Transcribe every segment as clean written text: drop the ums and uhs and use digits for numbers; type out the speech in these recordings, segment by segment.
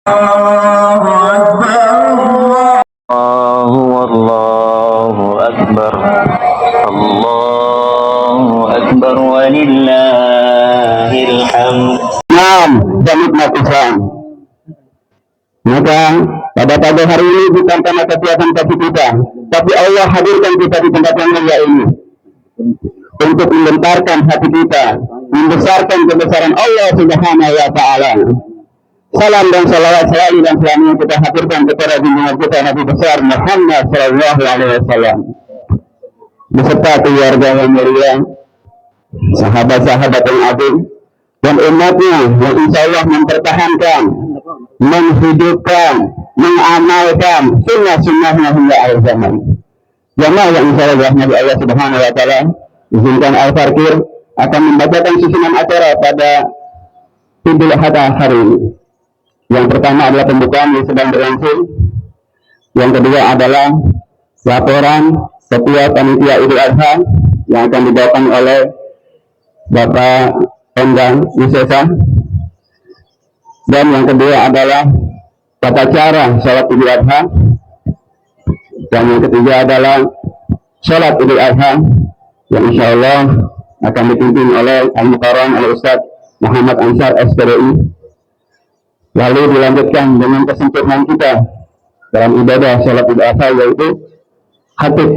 Allahu Akbar, Allahu Akbar, walillahil hamd. Nikmat Islam. Maka pada pagi hari ini bukan karena kekuatan kaki kita, tapi Allah hadirkan kita di tempat yang mulia ini untuk membesarkan hati kita, membesarkan kebesaran Allah Subhanahu wa Ta'ala. Salam dan salawat selalu dan selamanya kita hadirkan kepada junjungan kita Nabi besar Muhammad Sallallahu Alaihi Wasallam beserta keluarga yang mulia, sahabat-sahabat yang agung, dan umatnya yang insya Allah mempertahankan, menghidupkan, mengamalkan sunnah-sunnahnya hingga akhir zaman. Jamaah yang insya Allah Nabi Allah Subhanahu Wa Taala, izinkan Al-Farqir akan membacakan susunan acara pada Idul Adha hari ini. Yang pertama adalah pembukaan yang sedang berlangsung. Yang kedua adalah laporan ketua panitia Idul Adha yang akan dibawakan oleh Bapak Pemgang Wisesa. Dan yang kedua adalah tata cara sholat Idul Adha. Dan yang ketiga adalah sholat Idul Adha yang insya Allah akan dipimpin oleh Al-Mukarram Al-Ustaz Muhammad Ansar SPDI. Lalu dilanjutkan dengan kesempurnaan kita dalam ibadah sholat Idul Adha, yaitu khatib,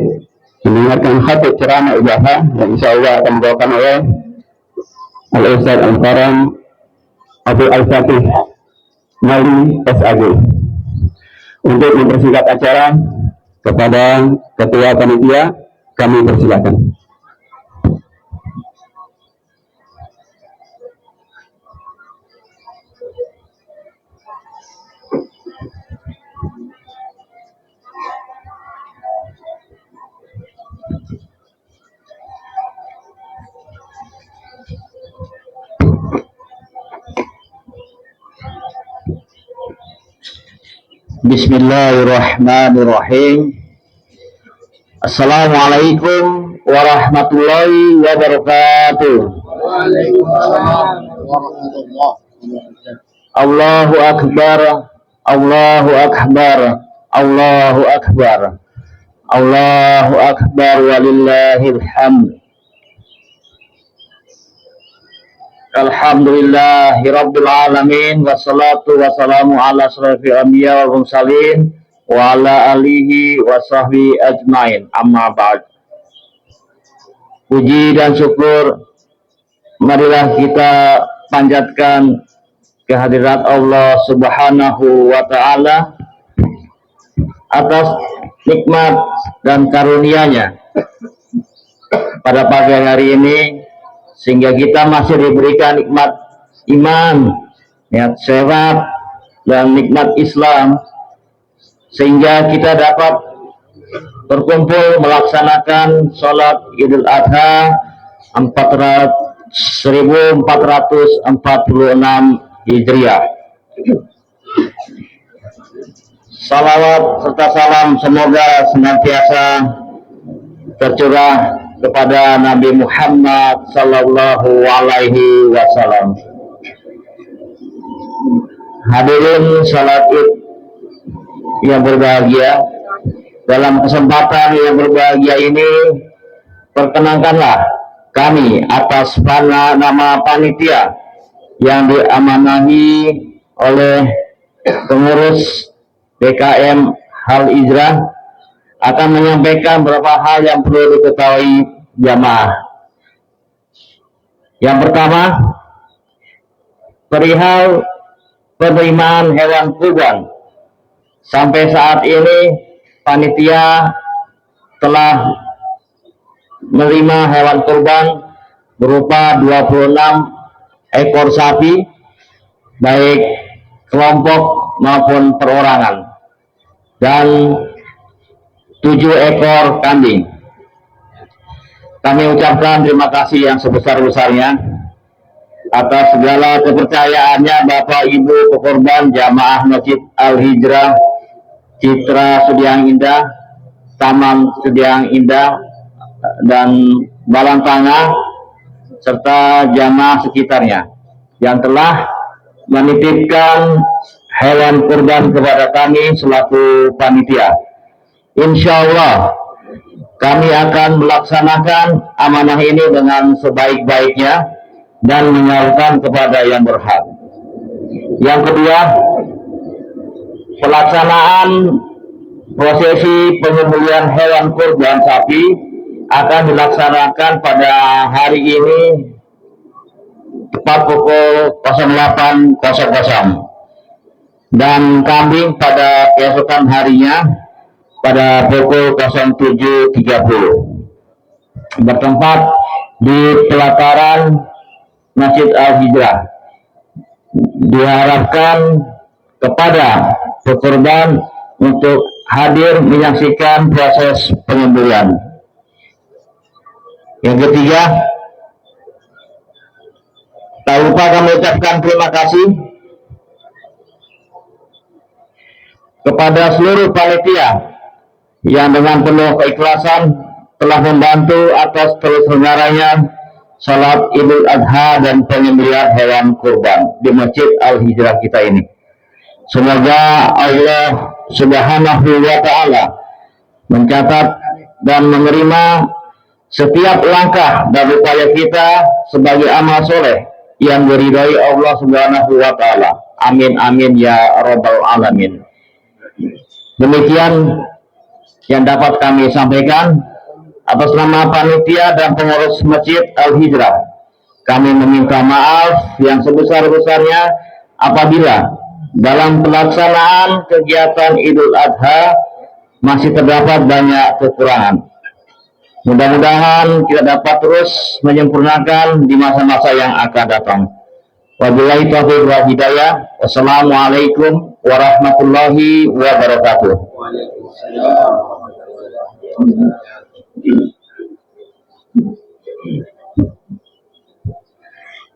mendengarkan khatib ceramah Idul Adha yang insya Allah akan dibawakan oleh Al-Ustaz Al-Mukarram Abu Al-Fatih Mali SAG. Untuk mempersingkat acara, kepada ketua panitia kami persilakan. Bismillahirrahmanirrahim. Assalamualaikum warahmatullahi wabarakatuh. Waalaikumsalam warahmatullahi wabarakatuh. Allahu Akbar, Allahu Akbar, Allahu Akbar, Allahu Akbar, walillahil hamd. Alhamdulillahi rabbil alamin, wassalatu wassalamu ala asyrafil anbiya wal mursalin wa ala alihi wa sahbihi ajmain, amma ba'd. Puji dan syukur marilah kita panjatkan kehadirat Allah Subhanahu wa Ta'ala atas nikmat dan karunia-Nya pada pagi hari ini, sehingga kita masih diberikan nikmat iman, nikmat sehat, dan nikmat Islam, sehingga kita dapat berkumpul melaksanakan sholat Idul Adha 1446 Hijriah. Salawat serta salam semoga senantiasa tercurah kepada Nabi Muhammad Sallallahu Alaihi Wasallam. Hadirin salat Id yang berbahagia, dalam kesempatan yang berbahagia ini, perkenankanlah kami atas nama panitia yang diamanahi oleh pengurus BKM Hal Hijrah akan menyampaikan beberapa hal yang perlu diketahui jamaah. Yang pertama, perihal penerimaan hewan kurban. Sampai saat ini panitia telah menerima hewan kurban berupa 26 ekor sapi, baik kelompok maupun perorangan, dan 7 ekor kambing. Kami ucapkan terima kasih yang sebesar-besarnya atas segala kepercayaannya Bapak Ibu pekorban jamaah Masjid Al-Hijrah Citra Sudiang Indah, Taman Sudiang Indah, dan Balantanga, serta jamaah sekitarnya yang telah menitipkan hewan kurban kepada kami selaku panitia. Insya Allah kami akan melaksanakan amanah ini dengan sebaik-baiknya dan menyalurkan kepada yang berhak. Yang kedua, pelaksanaan prosesi penyembelihan hewan kurban sapi akan dilaksanakan pada hari ini tepat pukul 08.00 dan kambing pada keesokan harinya pada pukul 07.30 bertempat di pelataran Masjid Al-Hijrah. Diharapkan kepada pekurban untuk hadir menyaksikan proses penyembelihan. Yang ketiga, tak lupa kami ucapkan terima kasih kepada seluruh panitia yang dengan penuh keikhlasan telah membantu atas terselenggaranya salat Idul Adha dan penyembelihan hewan kurban di Masjid Al-Hijrah kita ini. Semoga Allah Subhanahu wa Ta'ala mencatat dan menerima setiap langkah dan upaya kita sebagai amal soleh yang diridhai Allah Subhanahu wa Ta'ala. Amin amin ya rabbal alamin. Demikian yang dapat kami sampaikan atas nama panitia dan pengurus Masjid Al-Hijrah. Kami meminta maaf yang sebesar-besarnya apabila dalam pelaksanaan kegiatan Idul Adha masih terdapat banyak kekurangan. Mudah-mudahan kita dapat terus menyempurnakan di masa-masa yang akan datang. Wabillahi taufiq wal hidayah. Wassalamualaikum warahmatullahi wabarakatuh.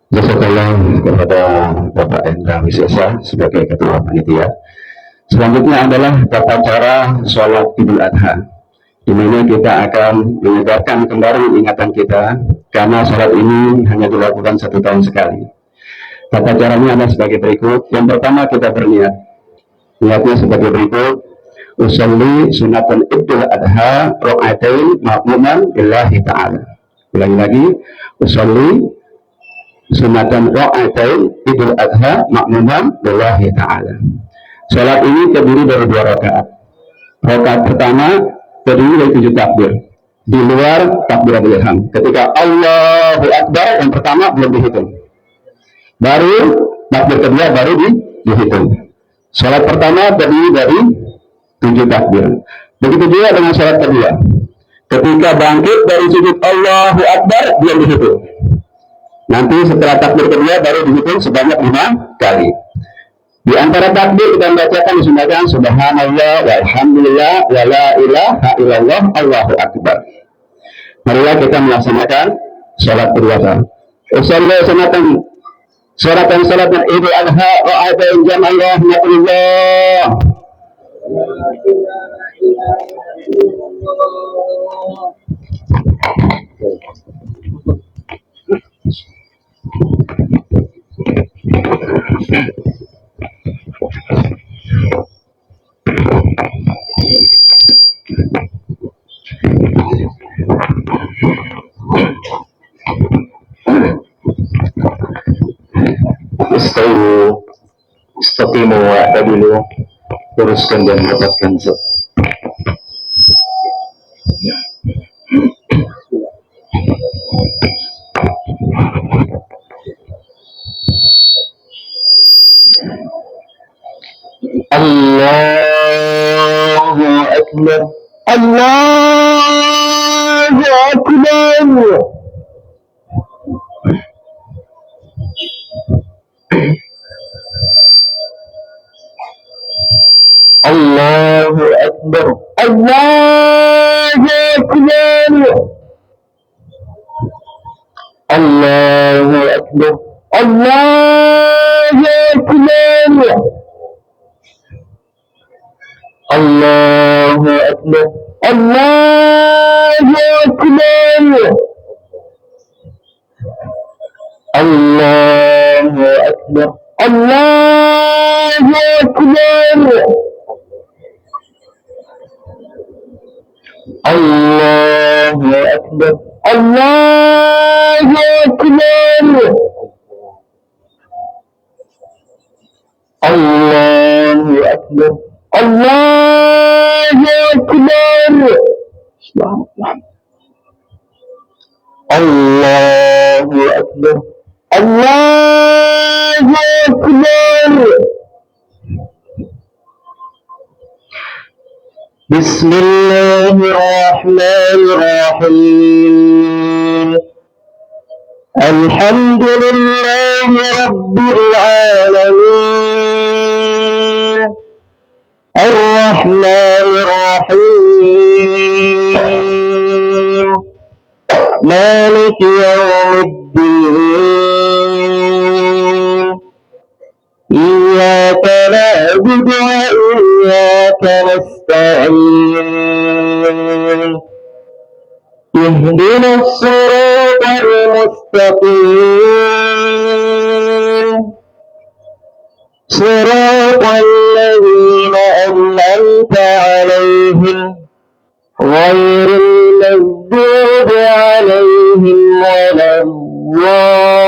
Jazakallah kepada Bapak Endra Wisesa sebagai Ketua Panitia. Selanjutnya adalah tata cara sholat Idul Adha, di mana kita akan menyegarkan kembali ingatan kita karena sholat ini hanya dilakukan 1 tahun sekali. Tata caranya adalah sebagai berikut. Yang pertama kita berniat. Niatnya sebagai berikut. Usolli sunatan Idul Adha rok'atain ma'muman billahi ta'ala. Ulangi lagi. Usolli sunatan rok'atain Idul Adha ma'muman billahi ta'ala. Salat ini terdiri dari 2 rakaat. Rakaat pertama terdiri dari 7 takbir. Di luar takbiratul ihram. Ketika Allahu Akbar yang pertama belum dihitung. Baru takbir kedua baru dihitung. Salat pertama terdiri dari 7 takbir. Begitu juga dengan salat kedua. Ketika bangkit dari sujud Allahu Akbar belum dihitung. Nanti setelah takbir kedua baru dihitung sebanyak 5 kali. Di antara takbir kita membacakan disunahkan subhanallah walhamdulillah wa la ilaha illallah Allahu Akbar. Marilah kita melaksanakan salat berwata. Usolli sunatan salatan Idul Adha ra'atain jam'allah rahmatullah. Istaqimu wa'tadilu, teruskan dan mendapatkan zat. Allahu Akbar. Allahu Akbar. Allahu Akbar. Allahu Akbar. Allahu Akbar. Allahu Akbar. Allahu Akbar. Allahu Akbar. Allahu Akbar. Allahu Akbar. Allahu Akbar. Allahu Akbar. Allahu Akbar. Allahu Akbar. Subhanallah. Allahu Akbar. Allahu Akbar. Bismillahirrahmanirrahim. Alhamdulillahi Rabbil Alamin. Ar-Rahmanir-Rahim. Maliki Yawmiddin. Iyyaka na'budu wa iyyaka nasta'in. اهدنا الصراط المستقيم صراط الذين أنعمت عليهم غير المغضوب عليهم ولا الضالين.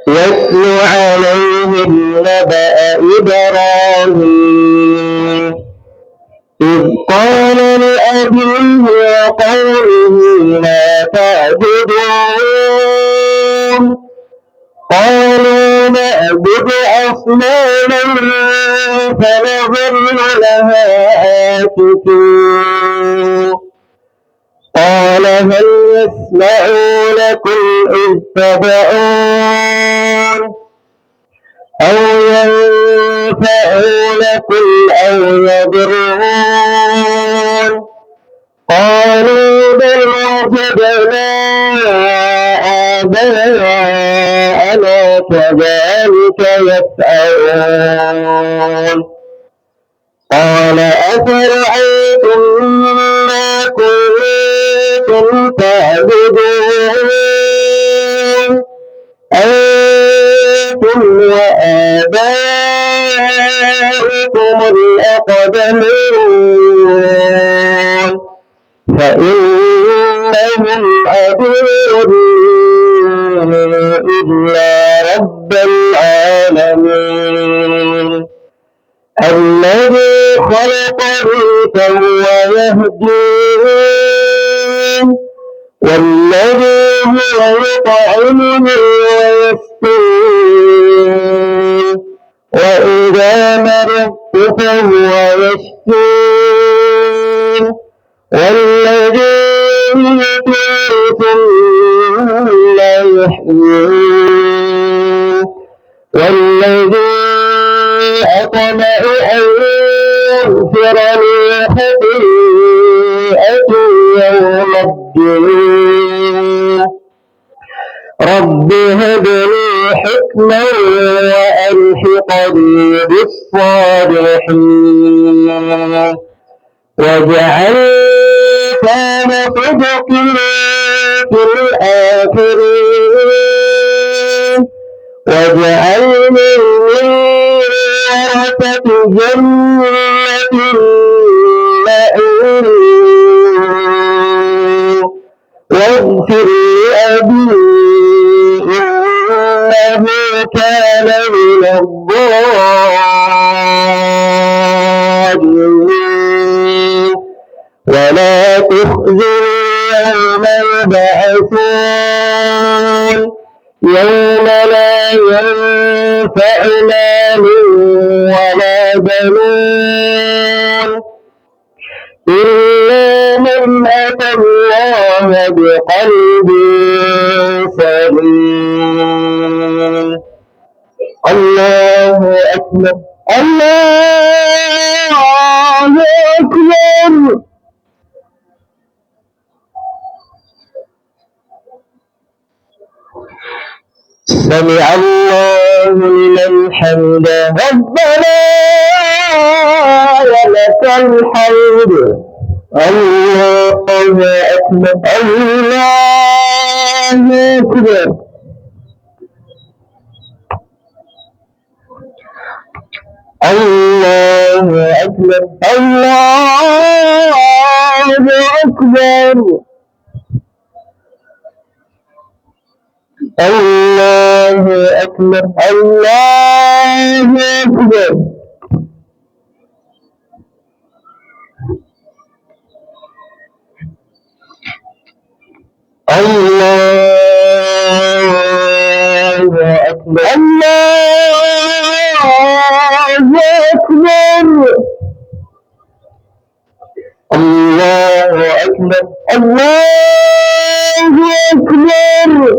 واتل عليهم نبأ إبراهيم إذ قال لأبيه وقومه ما تعبدون قالوا نعبد أصناما فنظل لها عاكفين قال هل يسمعونكم إذ تدعون أو ينفعونكم أو يضرون قالوا بل وجدنا آباءنا كذلك يفعلون قال أفرأيتم ما كنتم تعبدون أنتم وآباؤكم الأقدمون فإنهم عدو إلا رب العالمين الذي خلقني فهو يهدين والذي هو يطعمني ويسقين وإذا مرضت فهو يشفين والذي يميت ثم يحيين والذي أطمع أن يغفر لي خطيئتي يوم الدين رب هب لي حكما وألحقني بالصالحين واجعلني كان صدق في الآخرين واجعلني من ورثة جنة النعيم واغفر لأبي إنه كان من الضالين ولا تخزني يوم يبعثون يوم لا ينفع مال ولا بنون إلا من أتى الله بقلب سليم الله أكبر الله أكبر سمع الله لمن حمده ربنا ولك الحمد الله أكبر الله أكبر الله أكبر الله أكبر الله أكبر الله أكبر الله أكبر الله أكبر الله أكبر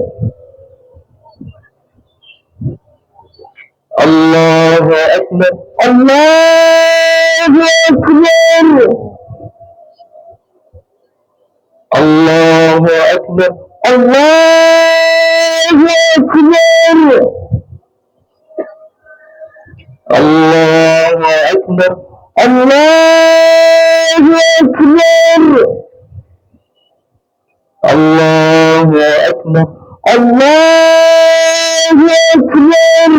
الله أكبر الله أكبر الله أكبر الله أكبر الله أكبر الله أكبر الله أكبر الله أكبر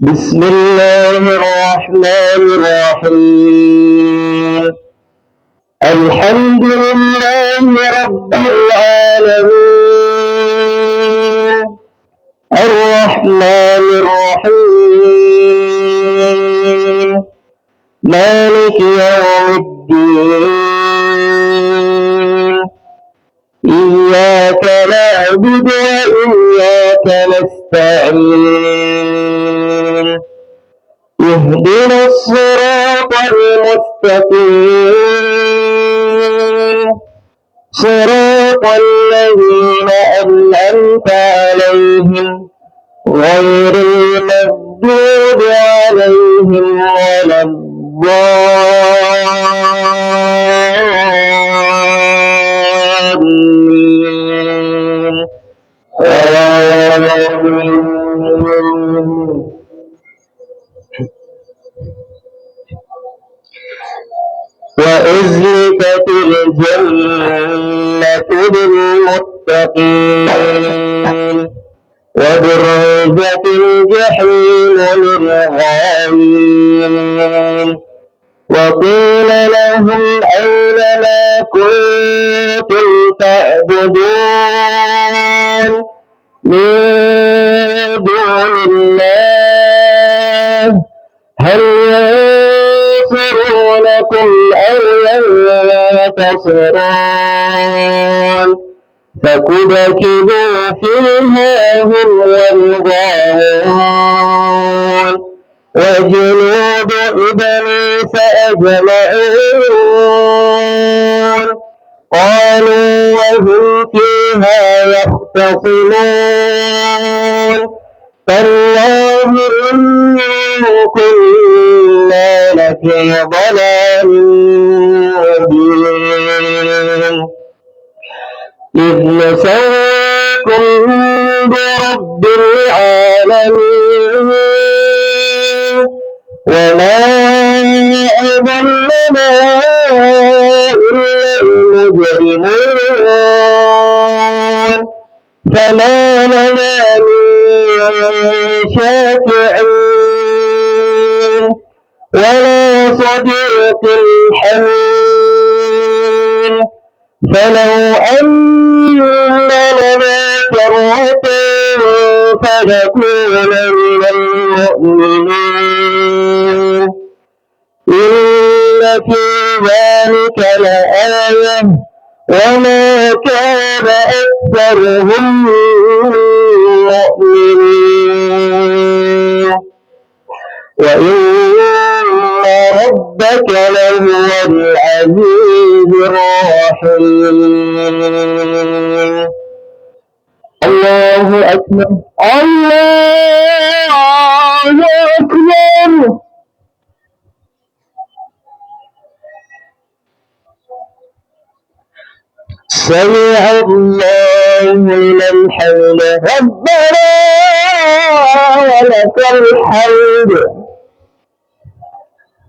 بسم الله الرحمن الرحيم الحمد لله رب العالمين الرحمن الرحيم مالك يوم الدين إياك نعبد وإياك نستعين اهدنا الصراط المستقيم صراط الذين أنعمت عليهم غير المغضوب عليهم ولا الضالين وأزلفت الجنة للمتقين وبرزت الجحيم للغاوين وقيل لهم أين ما كنتم تعبدون من دون الله هل ينصرونكم أو ينتصرون فكبكبوا فيها هم والغاوون وجنود إبليس أجمعون قالوا وهم فيها يختصمون تالله إن كنا لفي ضلال مبين إذ نسوكم برب العالمين وما أضلنا إلا المجرمون فما لنا من شافعين ولا صديق حميم فلو أن لنا كرة فنكون من المؤمنين إن في ذلك لآية وما كان أكثرهم مؤمنين وإن ربك لهو العزيز الرحيم الله أكبر الله أكبر سمع الله لمن حمده ربنا ولك الحمد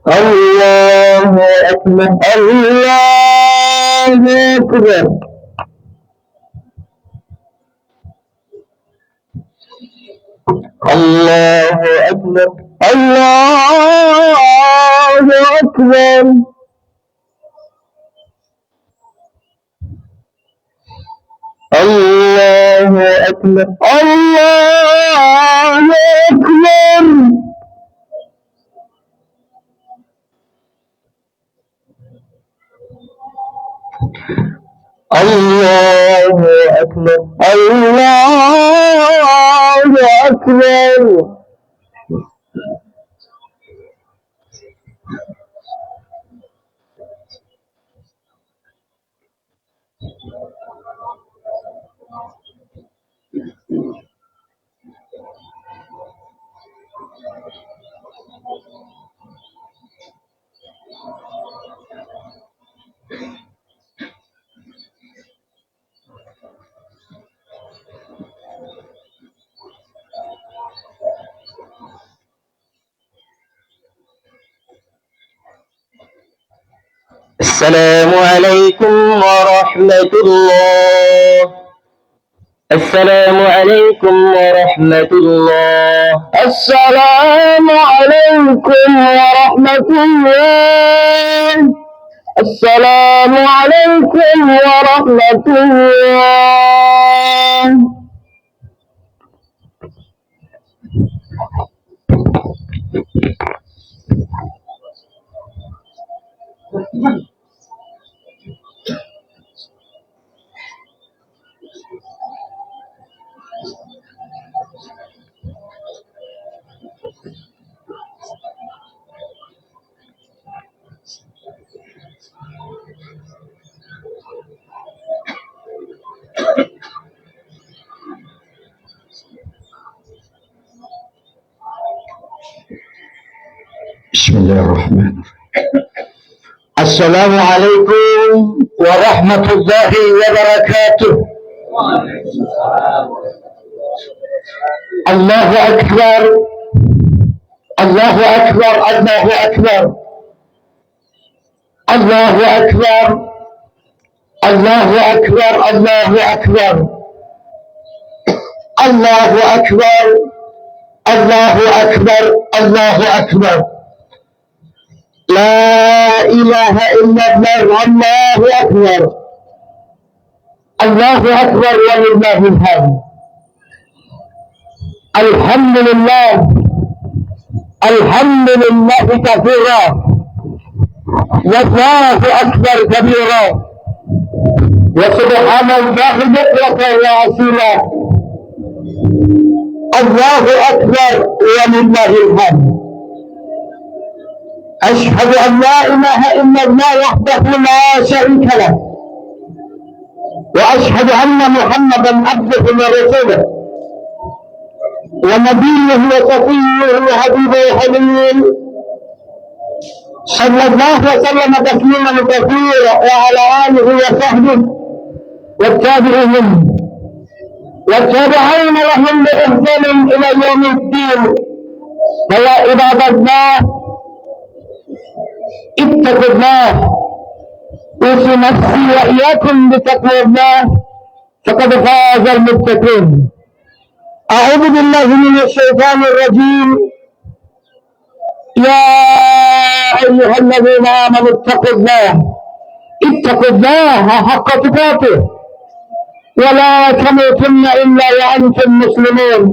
الله أكبر الله أكبر الله أكبر الله أكبر الله أكبر الله أكبر الله أكبر الله أكبر السلام عليكم ورحمة الله. السلام عليكم ورحمة الله. السلام عليكم ورحمة الله. السلام عليكم ورحمة الله. بسم الله الرحمن الرحيم. السلام عليكم ورحمة الله وبركاته. الله أكبر الله أكبر الله أكبر الله أكبر الله أكبر الله أكبر الله أكبر الله أكبر الله أكبر لا إله إلا الله الله أكبر الله أكبر ولله الحمد. الحمد لله الحمد لله كثيرا والله أكبر كبيرا وسبحان الله بكرة وأصيلا. الله أكبر ولله الحمد. أشهد أن لا إله إلا الله وحده لا شريك له وأشهد أن محمدا عبده ورسوله ونبيه وصفيه وحبيبه وحليل صلى الله وسلم تسليما كثيرا وعلى آله وصحبه والتابعين والتابعين لهم بإحسان إلى يوم الدين. فيا عباد الله اتقوا الله. أوصي نفسي وإياكم بتقوى الله فقد فاز المتقون. أعوذ بالله من الشيطان الرجيم. يا أيها الذين آمنوا اتقوا الله حق تقاته ولا تموتن إلا وأنتم مسلمون.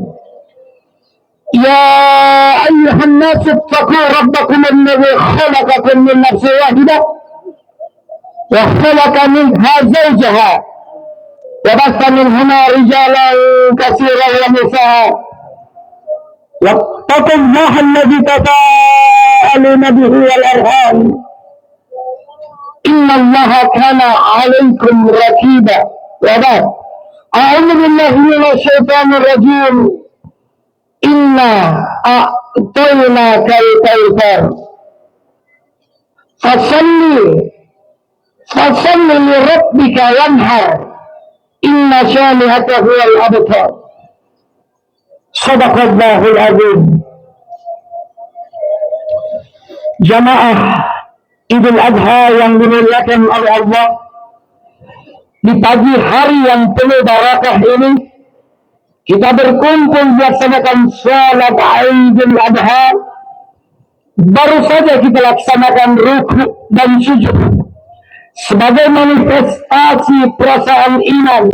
يا أيها الناس اتقوا ربكم الذي خلقكم من نفس واحدة وخلق منها زوجها وبث منهما رجالا كثيرا ونساء واتقوا الله الذي تساءلون به والأرحام إن الله كان عليكم رقيبا. وبعد أعوذ بالله من الشيطان الرجيم. إنا أعطيناك الكوثر Fasalli li rabbika wanhar, inna syani'aka huwal abtar. Shadaqallahul azim. Jamaah Idul Adha yang dimuliakan oleh Allah, di pagi hari yang penuh barakah ini kita berkumpul melaksanakan salat Idul Adha. Baru saja kita laksanakan ruku dan sujud sebagai manifestasi perasaan iman,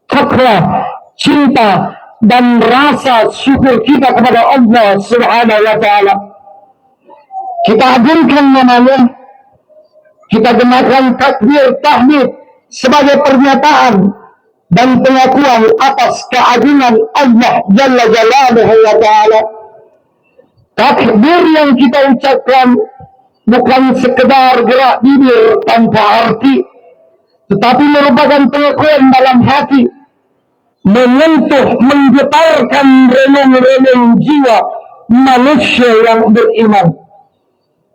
takwa, cinta dan rasa syukur kita kepada Allah Subhanahu wa taala. Kita agungkan namanya, kita gunakan takbir tahmid sebagai pernyataan dan pengakuan atas keagungan Allah Jalla Jalaluhu wa ta'ala. Takbir yang kita ucapkan bukan sekedar gerak bibir tanpa arti, tetapi merupakan pengakuan dalam hati, menyentuh, menggetarkan relung-relung jiwa manusia yang beriman.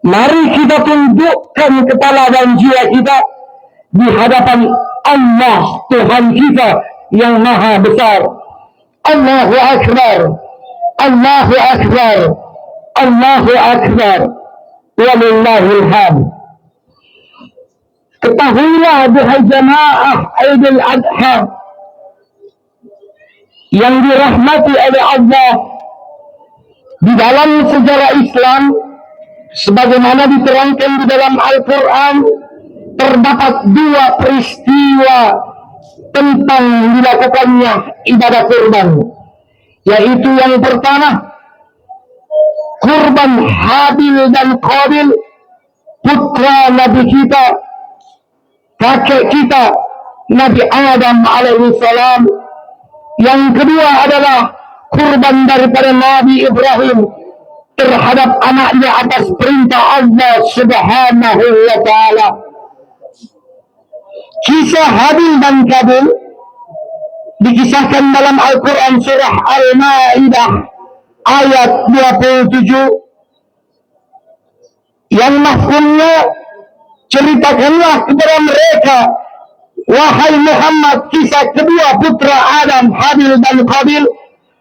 Mari kita tundukkan kepala dan jiwa kita di hadapan Allah Tuhan kita yang maha besar. Allahu Akbar, Allahu Akbar, Allahu Akbar, walillahil hamd. Ketahuilah duhai jamaah Idul Adha yang dirahmati oleh Allah, di dalam sejarah Islam sebagaimana diterangkan di dalam Al-Quran, terdapat dua peristiwa tentang dilakukannya ibadah kurban, yaitu yang pertama, kurban Habil dan Qabil, putra Nabi kita, kakek kita, Nabi Adam alaihi salam. Yang kedua adalah kurban daripada Nabi Ibrahim terhadap anaknya atas perintah Allah Subhanahu wa ta'ala. Kisah Habil dan Qabil dikisahkan dalam Al-Quran surah Al-Ma'idah ayat 27, yang mahfumnya, ceritakanlah kepada mereka, wahai Muhammad, kisah kedua putra Adam, Habil dan Qabil,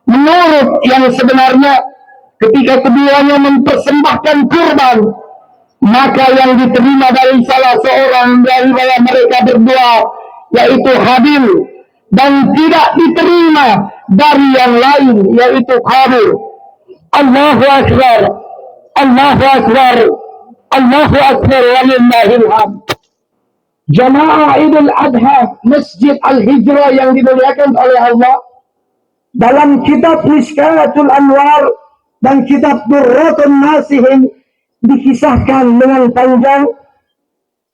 menurut yang sebenarnya. Ketika keduanya mempersembahkan kurban, maka yang diterima dari salah seorang dari mereka berdua, yaitu Habil, dan tidak diterima dari yang lain, yaitu Qabil. Allahu Akbar, Allahu Akbar, Allahu Akbar, walillahil hamd. Jamaah Idul Adha Masjid Al-Hijrah yang dimuliakan oleh Allah, dalam kitab Mishkatul Anwar dan kitab Durratun Nasihin dikisahkan dengan panjang,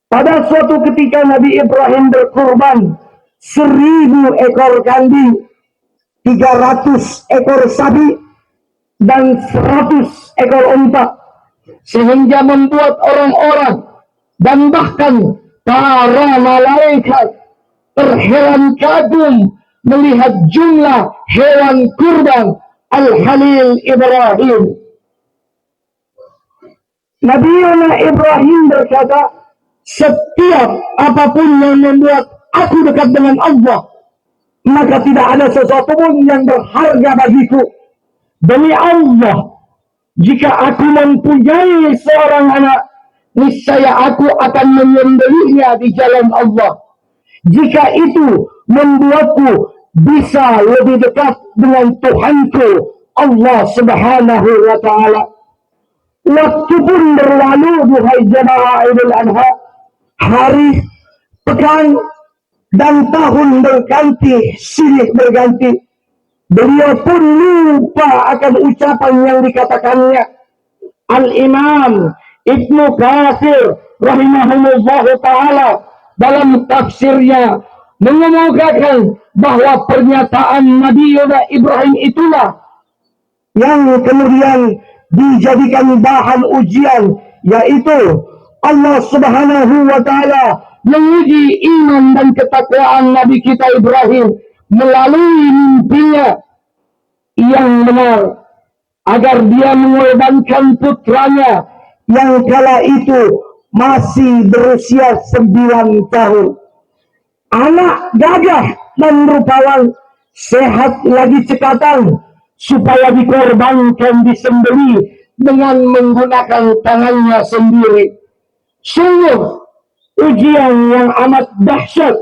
pada suatu ketika Nabi Ibrahim berkurban 1000 ekor kambing, 300 ekor sapi, dan 100 ekor unta, sehingga membuat orang-orang dan bahkan para malaikat terheran kagum melihat jumlah hewan kurban Al-Khalil Ibrahim. Nabi Ibrahim berkata, setiap apapun yang membuat aku dekat dengan Allah, maka tidak ada sesuatu pun yang berharga bagiku. Demi Allah, jika aku mempunyai seorang anak, niscaya aku akan menyembelihnya di jalan Allah. Jika itu membuatku bisa lebih dekat dengan Tuhanku Allah Subhanahu wa ta'ala. Waktu pun berlalu, duhai jamaah Idul Adha. Hari, pekan, dan tahun berganti, silih berganti. Beliau pun lupa akan ucapan yang dikatakannya. Al-Imam Ibnu Katsir rahimahullah ta'ala dalam tafsirnya mengemukakan bahwa pernyataan Nabi Ibrahim itulah yang kemudian dijadikan bahan ujian, yaitu Allah Subhanahu wa ta'ala menguji iman dan ketakwaan Nabi kita Ibrahim melalui mimpinya yang benar, agar dia mengorbankan putranya yang kala itu masih berusia 9 tahun. Anak gagah dan rupawan, sehat lagi cekatan, supaya dikorbankan disembelih dengan menggunakan tangannya sendiri. Sungguh ujian yang amat dahsyat.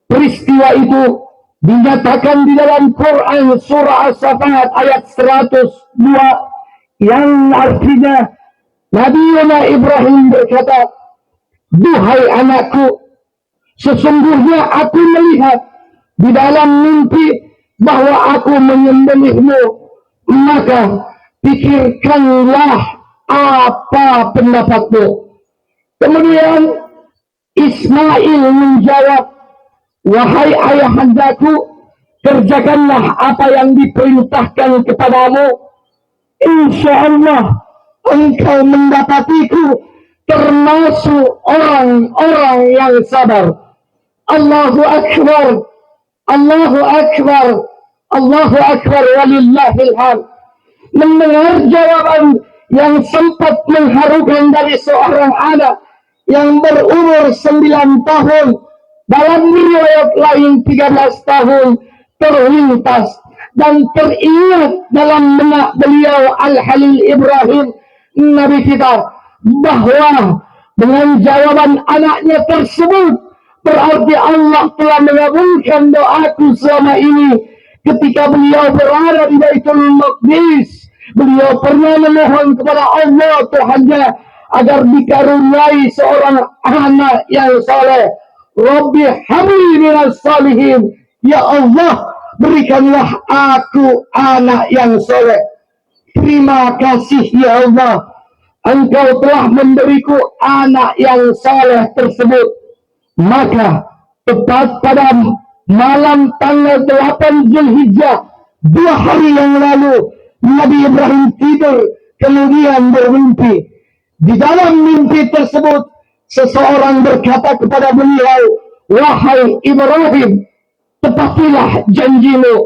Peristiwa itu dinyatakan di dalam Quran surah As-Saffat ayat 102 yang artinya Nabi Ibrahim berkata, "Duhai anakku, sesungguhnya aku melihat di dalam mimpi bahwa aku menyembelihmu, maka pikirkanlah apa pendapatmu." Kemudian Ismail menjawab, "Wahai ayahandaku, kerjakanlah apa yang diperintahkan kepadamu. Insya Allah engkau mendapatiku termasuk orang-orang yang sabar." Allahu Akbar, Allahu Akbar, Allahu Akbar, walillahil hamd. Mendengar jawaban yang sempat mengharukan dari seorang anak yang berumur 9 tahun, dalam riwayat lain 13 tahun, terlintas dan teringat dalam benak beliau Al-Halil Ibrahim, Nabi kita, bahwa dengan jawaban anaknya tersebut berarti Allah telah mengabulkan doaku selama ini. Ketika beliau berada di Baitul Maqdis, beliau pernah memohon kepada Allah Tuhannya agar dikaruniai seorang anak yang saleh. Rabbi habli minas salihin, ya Allah, berikanlah aku anak yang saleh. Terima kasih ya Allah, Engkau telah memberiku anak yang saleh tersebut. Maka tepat pada malam tanggal 8 Zulhijjah, 2 hari yang lalu, Nabi Ibrahim tidur kemudian bermimpi. Di dalam mimpi tersebut seseorang berkata kepada beliau, "Wahai Ibrahim, tepatilah janjimu."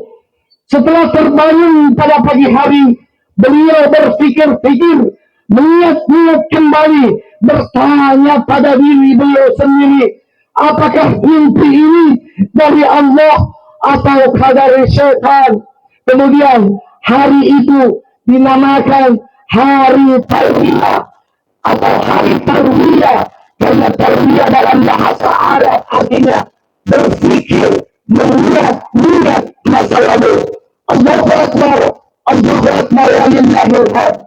Setelah terbangun pada pagi hari, beliau berpikir-pikir, mengingat-ingat kembali, bertanya pada diri beliau sendiri, apakah mimpi ini dari Allah ataukah dari syaitan? Kemudian hari itu dinamakan hari Tarwiyah atau hari Tarwiyah, karena Tarwiyah dalam bahasa Arab artinya berpikir, mengingat masa lalu. Allahu Akbar, Allahu Akbar, walillahil hamd.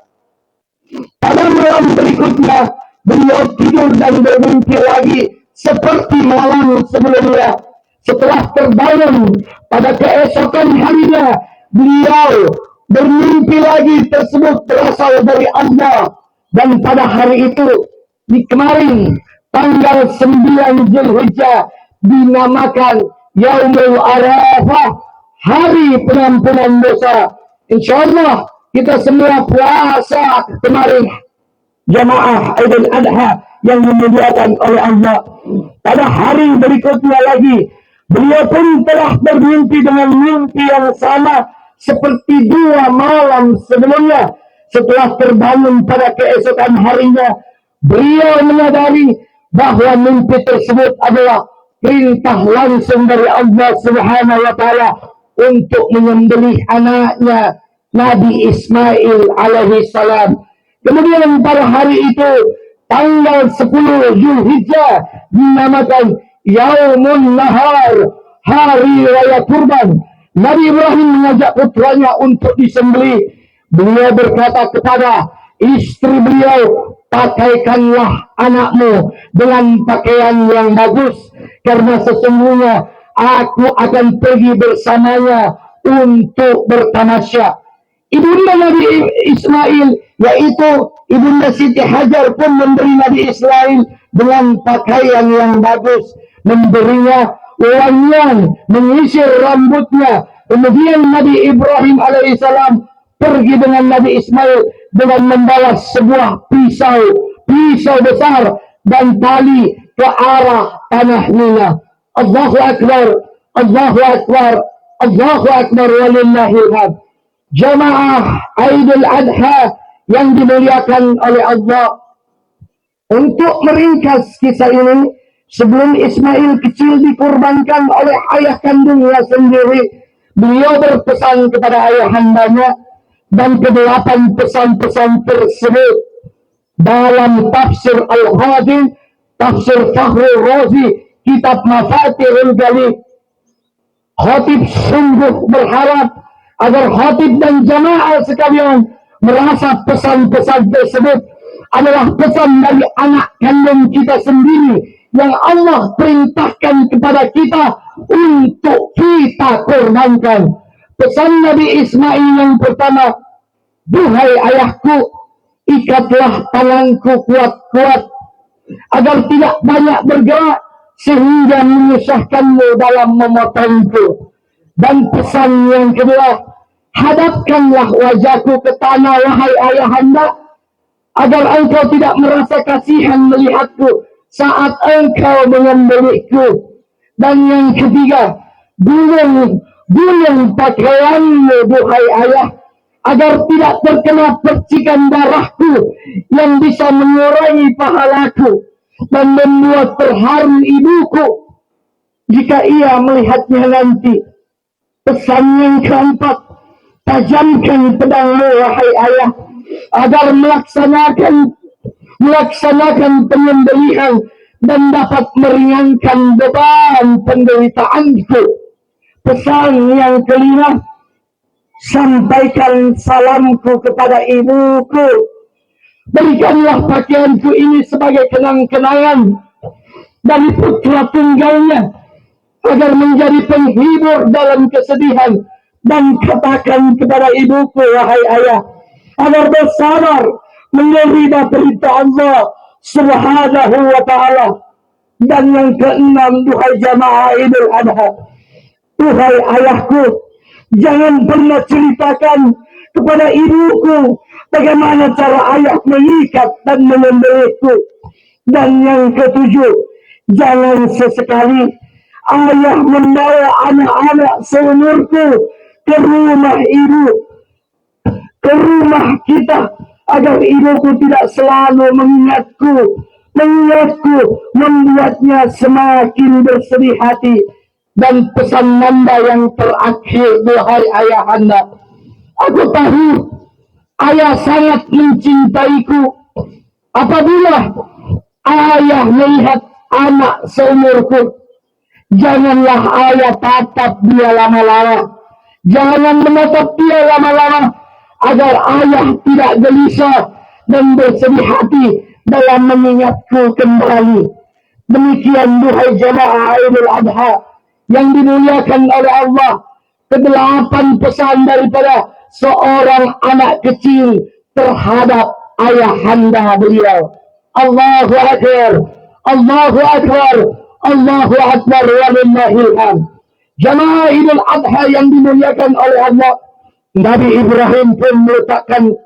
Pada malam berikutnya beliau tidur dan bermimpi lagi seperti malam sebelumnya. Setelah terbangun pada keesokan harinya, beliau bermimpi lagi tersebut berasal dari Allah. Dan pada hari itu, di kemarin tanggal 9 Zulhijjah, dinamakan Yaumul Arafah, hari pengampunan dosa. Insya Allah kita semua puasa kemarin, jamaah Idul Adha yang dimuliakan oleh Allah. Pada hari berikutnya lagi, beliau pun telah bermimpi dengan mimpi yang sama seperti 2 malam sebelumnya. Setelah terbangun pada keesokan harinya, beliau menyadari bahwa mimpi tersebut adalah perintah langsung dari Allah Subhanahu wa Ta'ala untuk menyembelih anaknya Nabi Ismail alaihi salam. Kemudian pada hari itu, tanggal 10 Zulhijjah, dinamakan Yaumun Nahar, hari raya kurban. Nabi Ibrahim mengajak putranya untuk disembelih. Beliau berkata kepada istri beliau, "Pakaikanlah anakmu dengan pakaian yang bagus, karena sesungguhnya aku akan pergi bersamanya untuk bertamasya." Ibunda Nabi Ismail, yaitu Ibunda Siti Hajar, pun memberi Nabi Ismail dengan pakaian yang bagus, memberinya wangian, menyisir rambutnya. Kemudian Nabi Ibrahim alaihissalam pergi dengan Nabi Ismail dengan membawa sebuah pisau besar dan tali ke arah tanah Mina. Allahu Akbar, Allahu Akbar, Allahu Akbar, walillahil hamd. Jamaah Idul Adha yang dimuliakan oleh Allah, Untuk meringkas kisah ini, sebelum Ismail kecil dikorbankan oleh ayah kandungnya sendiri, beliau berpesan kepada ayahandanya, dan kedelapan pesan-pesan tersebut dalam tafsir Al-Hadi, tafsir Fakhrul Razi, kitab Mafatihul Ghalib. Khatib sungguh berharap agar khatib dan jamaah sekalian merasa pesan-pesan tersebut adalah pesan dari anak kandung kita sendiri yang Allah perintahkan kepada kita untuk kita korbankan. Pesan Nabi Ismail yang pertama, duhai ayahku, ikatlah tanganku kuat-kuat agar tidak banyak bergerak sehingga menyusahkanmu dalam memotongku. Dan pesan yang kedua, hadapkanlah wajahku ke tanah wahai ayahanda, agar engkau tidak merasa kasihan melihatku saat engkau menyembelihku. Dan yang ketiga, gulung pakaianmu duhai ayah, agar tidak terkena percikan darahku yang bisa mengurangi pahalaku dan membuat terharu ibuku jika ia melihatnya nanti. Pesan yang keempat, tajamkan pedangmu wahai ayah, agar melaksanakan penyembelihan dan dapat meringankan beban penderitaanku. Pesan yang kelima, sampaikan salamku kepada ibuku. Berikanlah pakaianku ini sebagai kenang-kenangan dari putra tunggalnya, agar menjadi penghibur dalam kesedihan. Dan katakan kepada ibuku wahai ayah, agar bersabar menerima perintah Allah Subhanahu wa ta'ala. Dan yang keenam, duhai jamaah Idul Adha, duhai ayahku, jangan pernah ceritakan kepada ibuku bagaimana cara ayah mengikat dan menyembelihku. Dan yang ketujuh, jangan sesekali ayah membawa anak-anak seumurku ke rumah ibu, ke rumah kita, agar ibuku tidak selalu mengingatku, membuatnya semakin bersedih hati. Dan pesan Nanda yang terakhir, duhai ayahanda, aku tahu ayah sangat mencintaiku. Apabila ayah melihat anak seumurku, janganlah ayah tatap dia lama-lama. Jangan menatap dia lama-lama, agar ayah tidak gelisah dan bersedih hati dalam mengingatku kembali. Demikian duhai jamaah Idul Adha yang dimuliakan oleh Allah, kedelapan pesan daripada seorang anak kecil terhadap ayahanda beliau. Allahu Akbar, Allahu Akbar, Allahu Akbar, walillahil hamd. Jamaah Idul Adha yang dimuliakan oleh Allah, Nabi Ibrahim pun meletakkan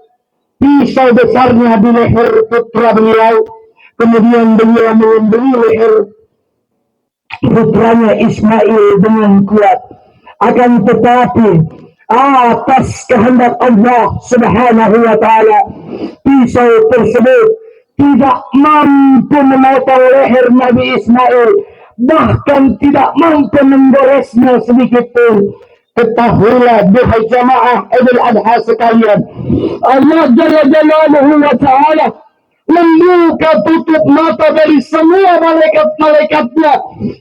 pisau besarnya di leher putra beliau. Kemudian beliau membeli leher putranya Ismail dengan kuat. Akan tetapi atas kehendak Allah Subhanahu wa ta'ala, pisau tersebut tidak mampu memotong leher Nabi Ismail, bahkan tidak mampu menggoresnya sedikit pun. Ketahuilah duhai jamaah Idul Adha sekalian, Allah Jalla Jalaluhu wa ta'ala membuka tutup mata dari semua malaikat-malaikatnya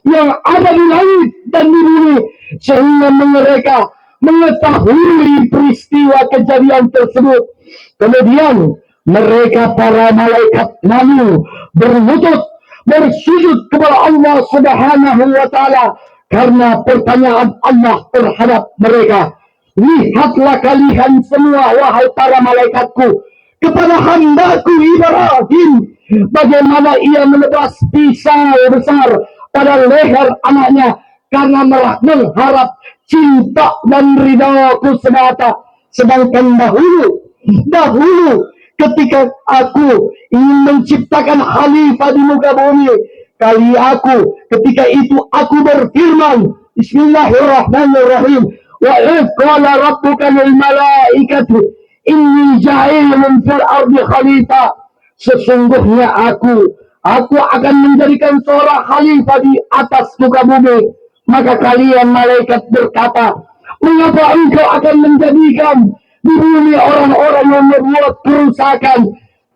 yang ada di langit dan di bumi, sehingga mereka mengetahui peristiwa kejadian tersebut. Kemudian mereka para malaikat lalu berlutut bersujud kepada Allah Subhanahu wa ta'ala karena pertanyaan Allah terhadap mereka. Lihatlah kalian semua wahai para malaikatku kepada hambaku Ibrahim, bagaimana ia menebas pisau besar pada leher anaknya karena mengharap cinta dan ridhaku semata. Sedangkan dahulu ketika aku ingin menciptakan khalifah di muka bumi, ketika itu aku berfirman, Bismillahirrahmanirrahim, wa idh qala rabbuka lil malaikati inni ja'ilun fil ardi khalifah Sesungguhnya aku akan menjadikan seorang khalifah di atas muka bumi. Maka kalian malaikat berkata, mengapa engkau akan menjadikan di bumi orang-orang yang membuat kerusakan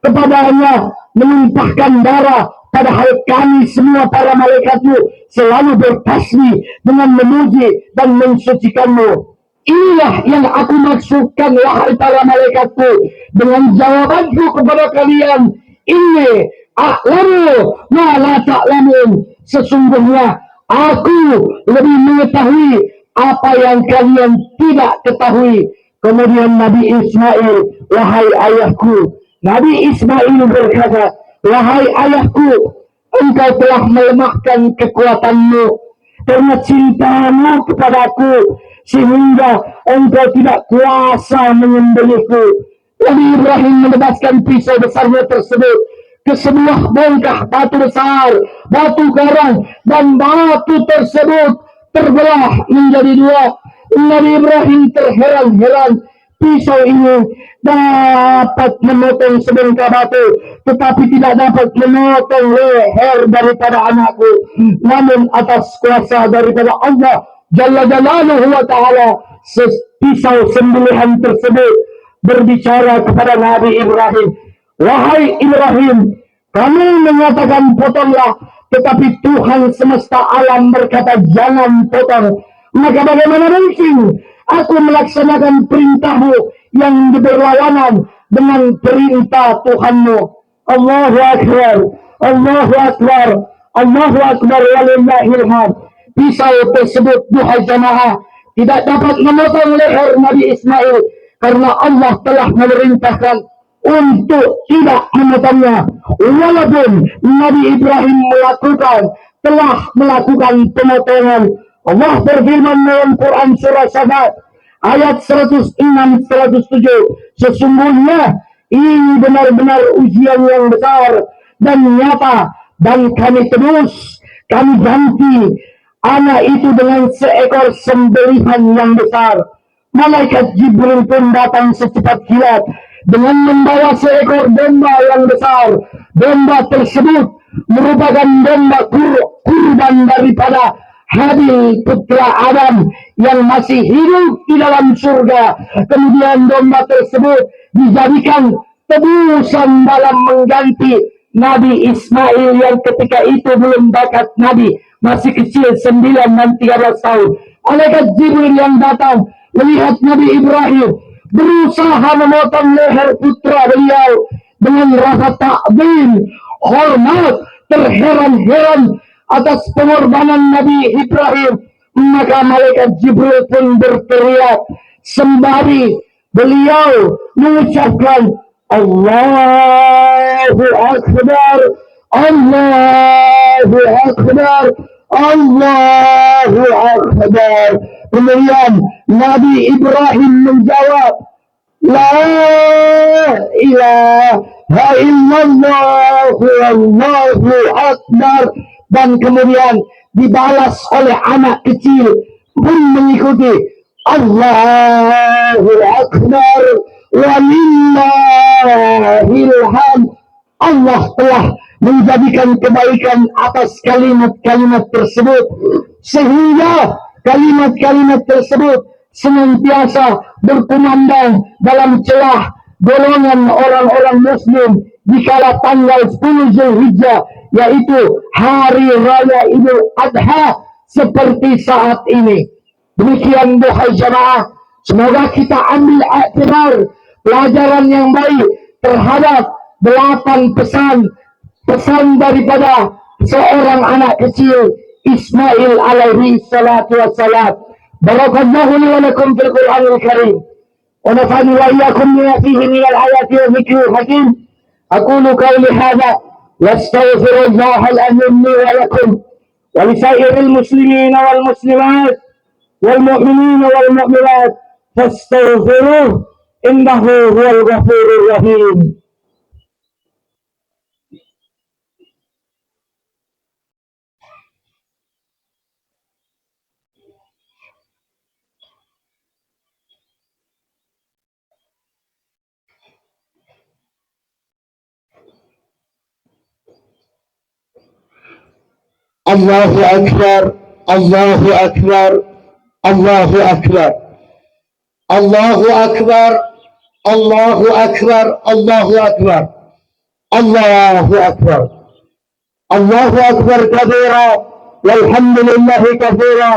kepadanya, menimpahkan darah, padahal kami semua para malaikatmu selalu bertasbih dengan memuji dan mensucikanmu. Inilah yang aku maksudkan, wahai para malaikatku, dengan jawabanku kepada kalian. Ini a'lamu ma la ta'lamun. Sesungguhnya aku lebih mengetahui apa yang kalian tidak ketahui. Kemudian Nabi Ismail, wahai ayahku. Nabi Ismail berkata, wahai ayahku, engkau telah melemahkan kekuatanmu karena cintamu kepadaku, sehingga engkau tidak kuasa menyembelihku. Nabi Ibrahim menebaskan pisau besarnya tersebut ke sebuah bongkah batu besar, batu karang, dan batu tersebut terbelah menjadi dua. Nabi Ibrahim terheran-heran, pisau ini dapat memotong sebongkah batu, tetapi tidak dapat memotong leher daripada anakku. Namun atas kuasa daripada Allah Jalla Jalaluhu wa Ta'ala, pisau sembelihan tersebut berbicara kepada Nabi Ibrahim, wahai Ibrahim, kami mengatakan potonglah, tetapi Tuhan semesta alam berkata jangan potong. Maka bagaimana mungkin aku melaksanakan perintahmu yang berlawanan dengan perintah Tuhanmu? Allahu Akbar, Allahu Akbar, Allahu Akbar, walillahil hamd. Pisau tersebut, duhai jamaah, tidak dapat memotong leher Nabi Ismail karena Allah telah memerintahkan untuk tidak memotongnya. Walaupun Nabi Ibrahim telah melakukan pemotongan. Allah berfirman dalam Quran surah Sabat ayat 106-107, sesungguhnya ini benar-benar ujian yang besar dan nyata, dan kami ganti anak itu dengan seekor sembelihan yang besar. Malaikat Jibril pun datang secepat kilat dengan membawa seekor domba yang besar. Domba tersebut merupakan domba kurban daripada Habil putra Adam yang masih hidup di dalam surga. Kemudian domba tersebut dijadikan tebusan dalam mengganti Nabi Ismail yang ketika itu belum bakat Nabi, masih kecil 9 dan 13 tahun. Malaikat Jibril yang datang melihat Nabi Ibrahim berusaha memotong leher putra beliau dengan rasa takzim, hormat, terheran-heran atas pengorbanan Nabi Ibrahim. Maka malaikat Jibril pun berteriak sembari beliau mengucapkan Allahu Akbar, Allahu Akbar, Allahu Akbar. Kemudian Nabi Ibrahim menjawab, La ilaha illallah wallahu akbar. Dan kemudian dibalas oleh anak kecil pun mengikuti Allahu Akbar walillahil hamd. Allah telah menjadikan kebaikan atas kalimat-kalimat tersebut, sehingga kalimat-kalimat tersebut senantiasa berkumandang dalam celah golongan orang-orang muslim di kala tanggal 10 Zulhijjah, yaitu hari raya Idul Adha seperti saat ini. Demikian duhai jamaah, semoga kita ambil iktibar pelajaran yang baik terhadap 8 pesan daripada seorang anak kecil Ismail alaihi salatu wassalam. Barakallahu li wa lakum fil Qur'anil Karim wa nafa'ani wa iyyakum bima fihi min al-ayati wa dhikril hakim. Aqulu qawli hadha wa astaghfirullah al-azim li wa lakum wa li sa'iril muslimin wal muslimat wal mu'minin wal mu'minat fastaghfiruh innahu huwal ghafurur rahim. Allahu Akbar, Allahu Akbar, Allahu Akbar, Allahu Akbar, Allahu Akbar, Allahu Akbar, Allahu Akbar, Allahu Akbar kabira, walhamdulillahi kathira,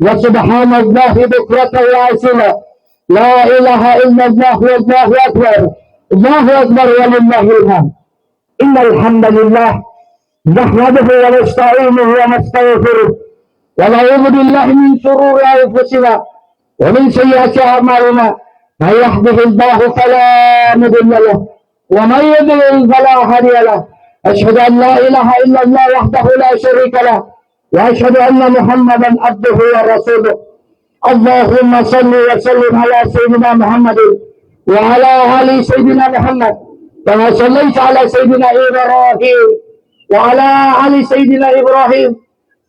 wa subhanallahi bukratan wa asila, la ilaha illallah wallahu akbar, Allahu Akbar walillahil hamd. Innal hamdalillah nahmaduhu wa nasta'inuhu wa nastaghfiruh wa na'udzu billahi min shururi anfusina wa min sayyiati a'malina. Man yahdihillahu fala mudilla lahu wa man yudlil fala hadiya lahu. Ashhadu an la ilaha illallah wahdahu la sharika lahu wa ashhadu anna Muhammadan abduhu wa rasuluh. Allahumma salli wa sallim ala sayyidina Muhammadin wa ala ali sayyidina Muhammad kama sallaita ala sayyidina Ibrahim wa ala ali sayyidina Ibrahim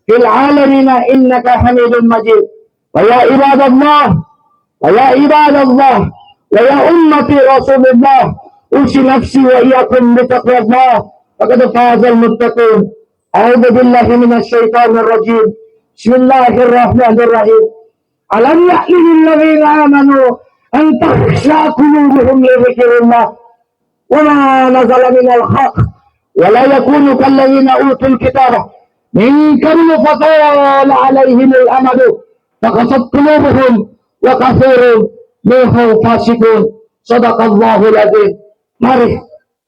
fil alamin innaka Hamidum Majid. Wa ya ibadallah wa ya ibadallah wa ya ummati Rasulullah, usi nafsi wa iyyakum bi taqwallah faqad fazal muttaqin. A'udzu billahi minasy syaithanir rajim. Bismillahirrahmanirrahim. Alam ya'ni lil ladzina amanu an takhsha qulubuhum li dzikrillah wa ma nazala minal haqq wa la yakunu kal ladzina utul kitaba min qablu fatala 'alaihimul amadu faqasat qulubuhum wa katsirun minhum fasiqun. Shadaqallahul adzim. Mari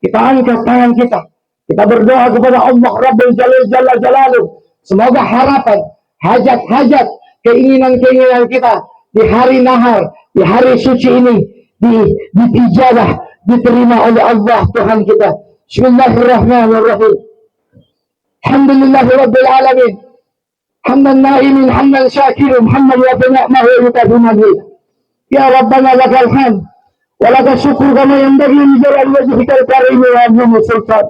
kita angkat tangan kita berdoa kepada Allah Rabbul Jalal Jalla Jalaluh. Semoga harapan, hajat-hajat, keinginan-keinginan kita di hari nahar, di hari suci ini diijabah, diterima oleh Allah Tuhan kita. Bismillahirrahmanirrahim. Alhamdulillahi Rabbil Alamin. Hamdan na'imin, hamdan syakirin, hamdan yafi ni'mahu wa yukafi madhidah. Ya Rabbana lakal hamd wa lakal syukur kama yanbaghi li jalali wajhikal karim wa 'azimi sultan.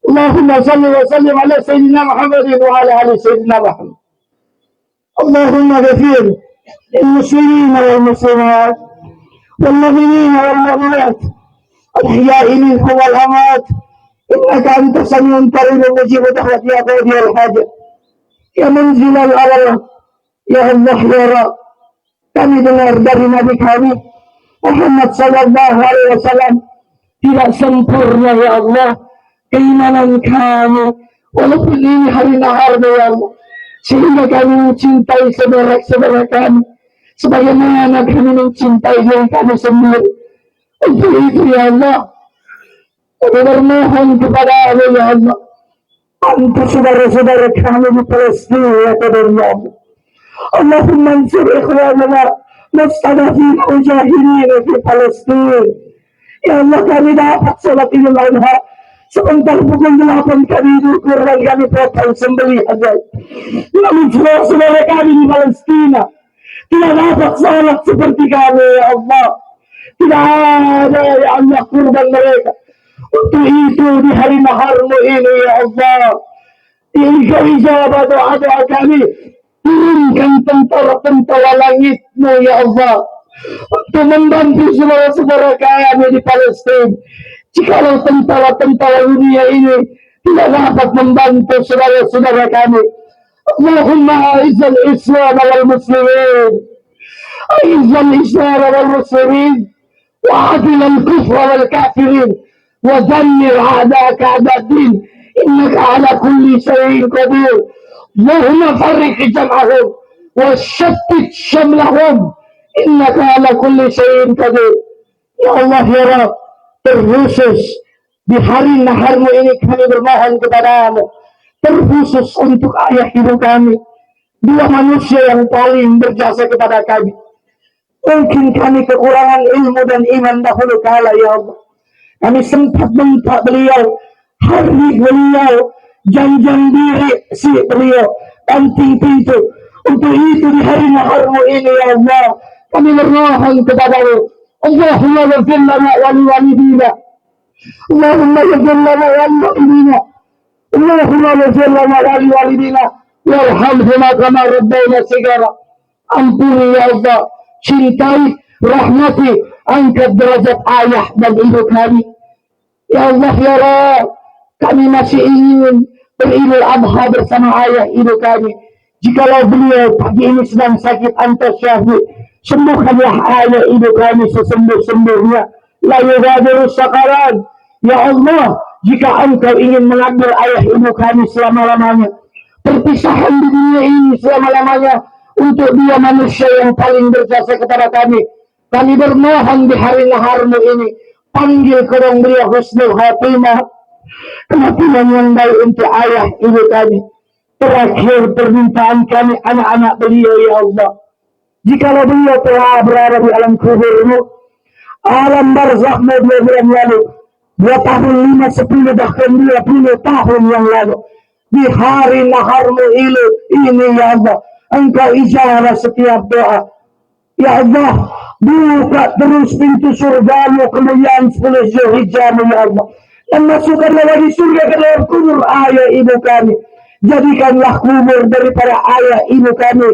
Allahumma salli wa sallim ala sayyidina Muhammadin wa ala ali sayyidina Muhammad. اللهم اغفر للمسلمين والمسلمات والمؤمنين والمؤمنات الأحياء منهم والأموات إنك أنت سميع قريب مجيب دعوة يا قاضي الحاجة يا منزل الأمر يا الله يا رب. Kami dengar dari Nabi kami Muhammad sallallahu alaihi wasallam tidak sempurna ya Allah keimanan kami walaupun ini hari nahar ya Allah, sehingga kami mencintai saudara-saudara kami sebagaimana kami mencintai diri kami sendiri. Untuk itu ya Allah, kami bermohon kepada Allah ya Allah, bantu saudara-saudara kami di Palestina ya Allah. Allahumma ansur ikhwanana mustadafin mujahidin fi Palestina. Ya Allah, kami dapat salat Idul Adha sebentar pukul 8 kami dukur dan kami potong sembelih aja. Namun saudara kami di Palestina tidak dapat salat seperti kami ya Allah. Tidak ada ya Allah kurban mereka. Untuk itu di hari naharmu ini ya Allah, engkau ijabah doa-doa kami. Turunkan tentara-tentara langitmu ya Allah untuk membantu saudara-saudara kami di Palestina. Jikalau tentara-tentara dunia ini tidak dapat membantu saudara-saudara kami, Allahumma a'izzal Islam wal muslimin, a'izzal Islam wal muslimin, wa adil al-kufra wal kafirin, wa dammir a'da'aka a'da'ad-din, innaka ala kulli shay'in qadir. Allahumma farriq jam'ahum wa shattit shamlahum, innaka ala kulli shay'in qadir. Ya Allah ya Rabb, terkhusus di hari naharmu ini kami bermohon kepadamu, terkhusus untuk ayah ibu kami, dua manusia yang paling berjasa kepada kami. Mungkin kami kekurangan ilmu dan iman dahulu kala ya Allah, kami sempat minta beliau, hari beliau, jam-jam diri si beliau, banting pintu. Untuk itu di hari naharmu ini ya Allah, kami bermohon kepadamu, Allahumma ghfir lana wa liwalidina, Allahumma ghfir lana wa liwalidina, Allahumma ghfir lana wa liwalidina warhamhuma kama rabbayna shighara. Ampuni ya Allah, cintai, rahmati, angkat derajat ayah dan ibu kami. Ya Allah ya Rabb, kami masih ingin beridul adha bersama ayah ibu kami. Jikalau beliau pagi ini sedang sakit anta syafi, sembuhkanlah ayah ibu kami sesembuh-sembuhnya. La yughadiru saqaran. Ya Allah, jika engkau ingin mengambil ayah ibu kami selama-lamanya, perpisahan di dunia ini selama-lamanya, untuk dia manusia yang paling berjasa kepada kami bermohon di hari naharmu ini, panggil kedong beliau husnul khatimah, kematian yang baik untuk ayah ibu kami. Terakhir permintaan kami anak-anak beliau, ya Allah, jikalau beliau telah berada di alam kuburmu, alam barzakh 2 bulan lalu, 2 tahun 5, 10, bahkan 20 tahun yang lalu, di hari naharmu ini ya Allah, engkau ijabah setiap doa. Ya Allah, buka terus pintu surgamu, kemuliaan 10 Zulhijjah ya Allah, dan masukkanlah lagi surga ke dalam kubur ayah ibu kami. Jadikanlah kubur daripada ayah ibu kami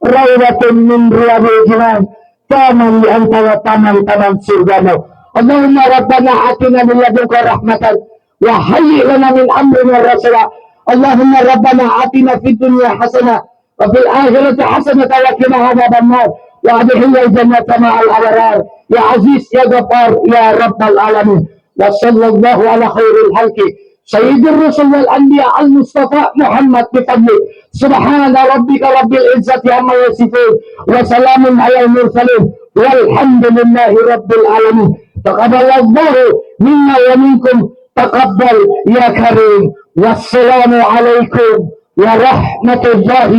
rawdatun min riyadil jinan, taman di antara taman-taman surgamu. Allahumma rabbana atina min ladunka rahmatan wa hayyi' lana min amrina rashada. Allahumma rabbana atina fid dunya hasanah wa fil akhirati hasanah wa qina adzabannar wa adkhilna al-jannata ma'al abrar ya aziz ya ghaffar ya rabbal alamin. Wa sallallahu ala khairil halqi سيد الرسل والأنبياء المصطفى محمد بفضله. سبحان ربك رب العزة عما يصفون وسلام على المرسلين والحمد لله رب العالمين. تقبل الله منا ومنكم، تقبل يا كريم. والسلام عليكم ورحمة الله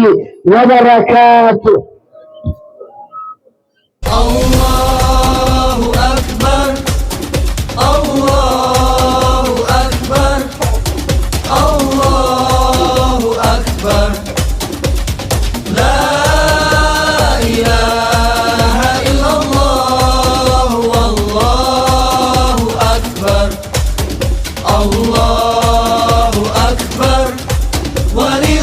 وبركاته. الله أكبر الله أكبر الله أكبر لا إله إلا الله والله أكبر الله أكبر ولله